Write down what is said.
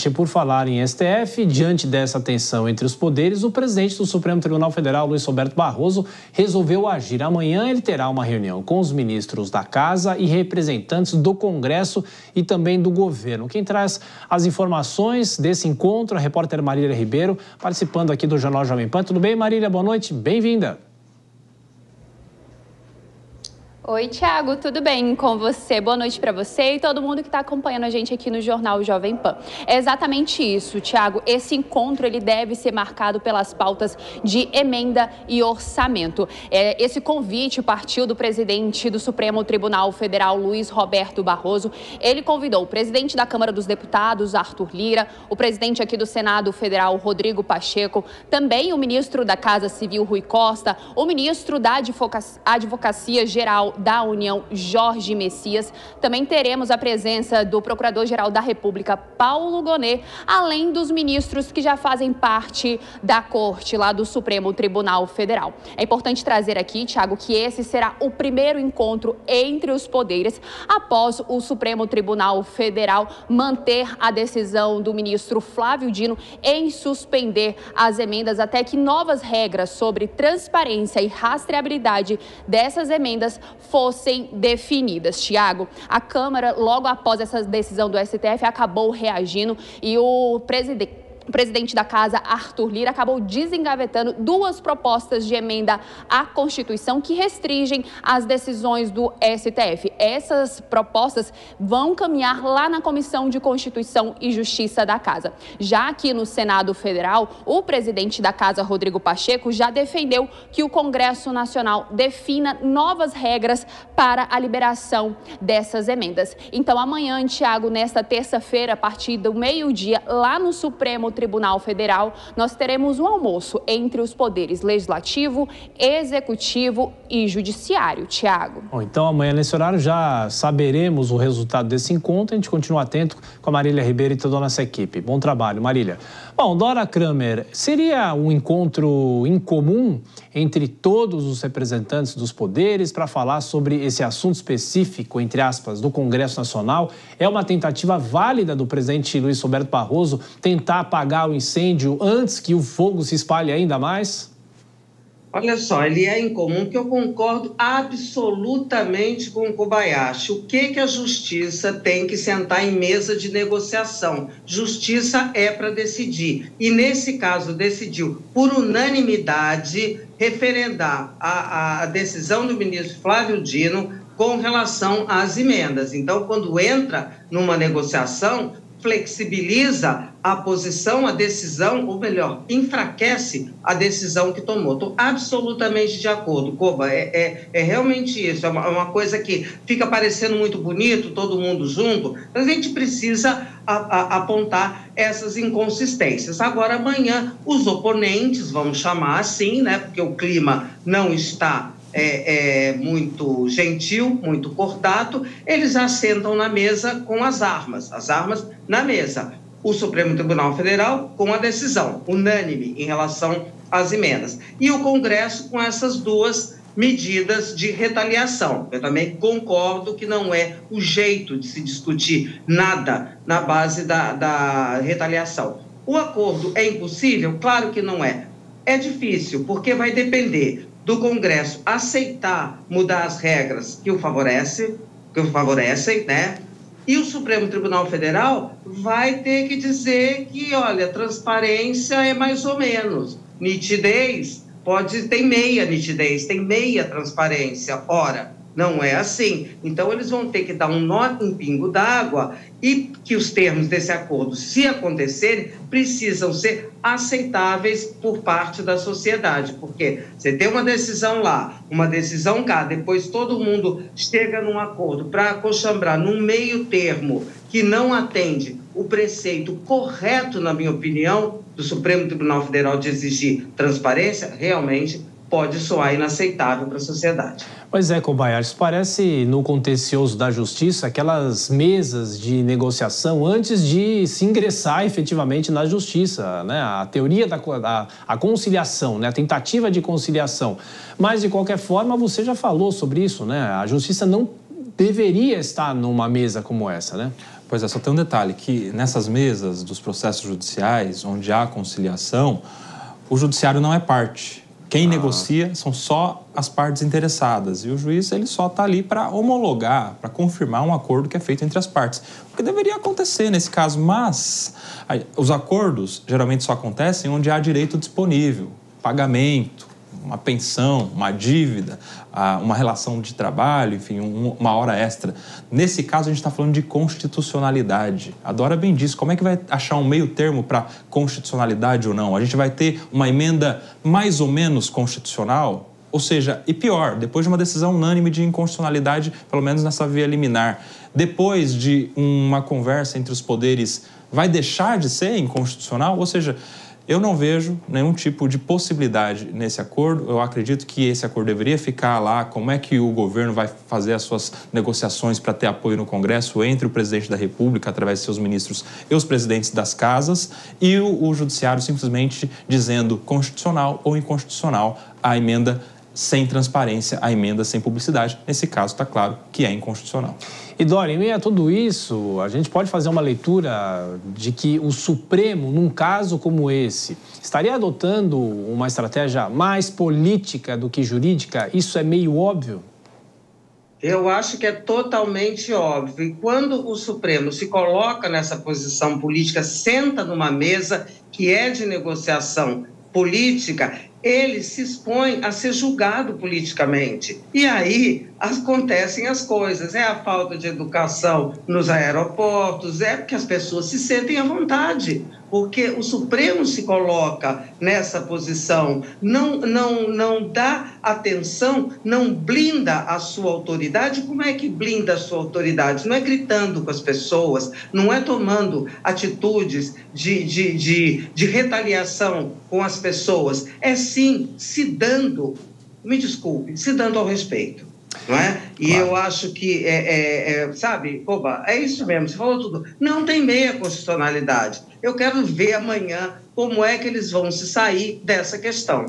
Gente, por falar em STF, diante dessa tensão entre os poderes, o presidente do Supremo Tribunal Federal, Luiz Roberto Barroso, resolveu agir. Amanhã ele terá uma reunião com os ministros da Casa e representantes do Congresso e também do governo. Quem traz as informações desse encontro, a repórter Marília Ribeiro, participando aqui do Jornal Jovem Pan. Tudo bem, Marília? Boa noite, bem-vinda. Oi, Thiago, tudo bem com você? Boa noite para você e todo mundo que está acompanhando a gente aqui no Jornal Jovem Pan. É exatamente isso, Thiago. Esse encontro ele deve ser marcado pelas pautas de emenda e orçamento. Esse convite partiu do presidente do Supremo Tribunal Federal, Luiz Roberto Barroso. Ele convidou o presidente da Câmara dos Deputados, Arthur Lira, o presidente aqui do Senado Federal, Rodrigo Pacheco, também o ministro da Casa Civil, Rui Costa, o ministro da Advocacia Geral da União, Jorge Messias. Também teremos a presença do Procurador-Geral da República, Paulo Gonet, além dos ministros que já fazem parte da Corte lá do Supremo Tribunal Federal. É importante trazer aqui, Thiago, que esse será o primeiro encontro entre os poderes após o Supremo Tribunal Federal manter a decisão do ministro Flávio Dino em suspender as emendas até que novas regras sobre transparência e rastreabilidade dessas emendas fossem definidas. Tiago, a Câmara, logo após essa decisão do STF, acabou reagindo e o presidente da Casa, Arthur Lira, acabou desengavetando duas propostas de emenda à Constituição que restringem as decisões do STF. Essas propostas vão caminhar lá na Comissão de Constituição e Justiça da Casa. Já aqui no Senado Federal, o presidente da Casa, Rodrigo Pacheco, já defendeu que o Congresso Nacional defina novas regras para a liberação dessas emendas. Então, amanhã, Thiago, nesta terça-feira, a partir do meio-dia, lá no Supremo Tribunal Federal, nós teremos um almoço entre os poderes legislativo, executivo e judiciário. Tiago. Bom, então amanhã nesse horário já saberemos o resultado desse encontro. A gente continua atento com a Marília Ribeiro e toda a nossa equipe. Bom trabalho, Marília. Bom, Dora Kramer, seria um encontro incomum entre todos os representantes dos poderes para falar sobre esse assunto específico, entre aspas, do Congresso Nacional? É uma tentativa válida do presidente Luiz Roberto Barroso tentar apagar o incêndio antes que o fogo se espalhe ainda mais? Olha só, ele é incomum, que eu concordo absolutamente com o Kobayashi. O que a justiça tem que sentar em mesa de negociação? Justiça é para decidir. E, nesse caso, decidiu, por unanimidade, referendar a decisão do ministro Flávio Dino com relação às emendas. Então, quando entra numa negociação, flexibiliza a posição, a decisão, ou melhor, enfraquece a decisão que tomou. Estou absolutamente de acordo, Koba, é realmente isso, é uma coisa que fica parecendo muito bonito, todo mundo junto, mas a gente precisa apontar essas inconsistências. Agora, amanhã, os oponentes, vamos chamar assim, né, porque o clima não está muito gentil, muito cordato, eles já sentam na mesa com as armas na mesa. O Supremo Tribunal Federal com a decisão unânime em relação às emendas. E o Congresso com essas duas medidas de retaliação. Eu também concordo que não é o jeito de se discutir nada na base da retaliação. O acordo é impossível? Claro que não é. É difícil, porque vai depender do Congresso aceitar mudar as regras que o favorecem, né? E o Supremo Tribunal Federal vai ter que dizer que, olha, transparência é mais ou menos. Nitidez tem meia nitidez, tem meia transparência. Ora, não é assim. Então, eles vão ter que dar um nó em pingo d'água e que os termos desse acordo, se acontecerem, precisam ser aceitáveis por parte da sociedade. Porque você tem uma decisão lá, uma decisão cá, depois todo mundo chega num acordo para acochambrar num meio termo que não atende o preceito correto, na minha opinião, do Supremo Tribunal Federal de exigir transparência, realmente pode soar inaceitável para a sociedade. Pois é, Kobayashi, parece no contencioso da justiça aquelas mesas de negociação antes de se ingressar efetivamente na justiça, né? A teoria a conciliação, né? A tentativa de conciliação. Mas, de qualquer forma, você já falou sobre isso, né? A justiça não deveria estar numa mesa como essa, né? Pois é, só tem um detalhe, que nessas mesas dos processos judiciais, onde há conciliação, o judiciário não é parte. Quem negocia são só as partes interessadas e o juiz ele só está ali para homologar, para confirmar um acordo que é feito entre as partes. O que deveria acontecer nesse caso, mas os acordos geralmente só acontecem onde há direito disponível, pagamento, uma pensão, uma dívida, uma relação de trabalho, enfim, uma hora extra. Nesse caso, a gente está falando de constitucionalidade. A Dora bem disse, como é que vai achar um meio termo para constitucionalidade ou não? A gente vai ter uma emenda mais ou menos constitucional? Ou seja, e pior, depois de uma decisão unânime de inconstitucionalidade, pelo menos nessa via liminar, depois de uma conversa entre os poderes, vai deixar de ser inconstitucional? Ou seja, eu não vejo nenhum tipo de possibilidade nesse acordo. Eu acredito que esse acordo deveria ficar lá. Como é que o governo vai fazer as suas negociações para ter apoio no Congresso entre o presidente da República, através de seus ministros, e os presidentes das casas, e o judiciário simplesmente dizendo constitucional ou inconstitucional a emenda sem transparência, a emenda sem publicidade. Nesse caso, está claro que é inconstitucional. E, Dora, em meio a tudo isso, a gente pode fazer uma leitura de que o Supremo, num caso como esse, estaria adotando uma estratégia mais política do que jurídica? Isso é meio óbvio? Eu acho que é totalmente óbvio. E quando o Supremo se coloca nessa posição política, senta numa mesa que é de negociação política, ele se expõe a ser julgado politicamente. E aí acontecem as coisas. É a falta de educação nos aeroportos, é porque as pessoas se sentem à vontade, porque o Supremo se coloca nessa posição, não dá atenção, não blinda a sua autoridade. Como é que blinda a sua autoridade? Não é gritando com as pessoas, não é tomando atitudes de retaliação com as pessoas, é sim se dando, me desculpe, se dando ao respeito, não é? E claro, eu acho que, sabe, Koba, é isso mesmo, você falou tudo, não tem meia constitucionalidade. Eu quero ver amanhã como é que eles vão se sair dessa questão.